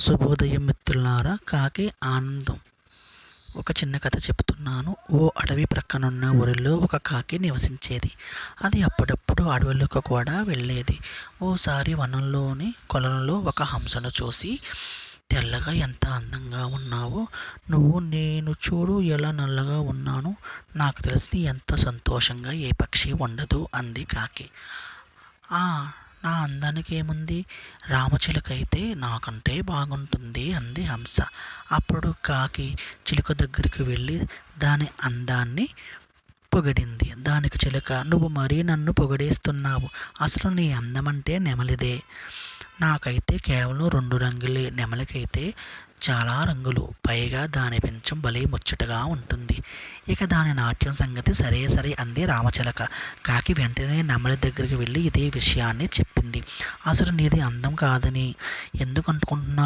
శుభోదయం మిత్రులారా. కాకి ఆనందం. ఒక చిన్న కథ చెప్తున్నాను. ఓ అడవి ప్రక్కనున్న ఊరిలో ఒక కాకి నివసించేది. అది అప్పుడప్పుడు అడవులకు కూడా వెళ్ళేది. ఓసారి వనంలోని కొలంలో ఒక హంసను చూసి, తెల్లగా ఎంత అందంగా ఉన్నావో, నేను చూడు ఎలా నల్లగా ఉన్నాను, నాకు తెలిసి ఎంత సంతోషంగా ఏ పక్షి ఉండదు అంది కాకి. ఆ నా అందానికి ఏముంది, రామచిలుకైతే నాకంటే బాగుంటుంది అంది హంస. అప్పుడు కాకి చిలుక దగ్గరికి వెళ్ళి దాని అందాన్ని పొగిడింది. దానికి చిలుక, నువ్వు మరీ నన్ను పొగిడేస్తున్నావు, అసలు నీ అందమంటే నెమలిదే, నాకైతే కేవలం 2 రంగులే, నెమలికైతే చాలా రంగులు, పైగా దాని పెంచం భలే ముచ్చటగా ఉంటుంది. ఇక దాని నాట్యం సంగతి సరే అంది రామచిలక. కాకి వెంటనే నెమలి దగ్గరికి వెళ్ళి ఇదే విషయాన్ని చెప్పింది. అసలు నీది అందం కాదని ఎందుకు అనుకుంటున్నావు,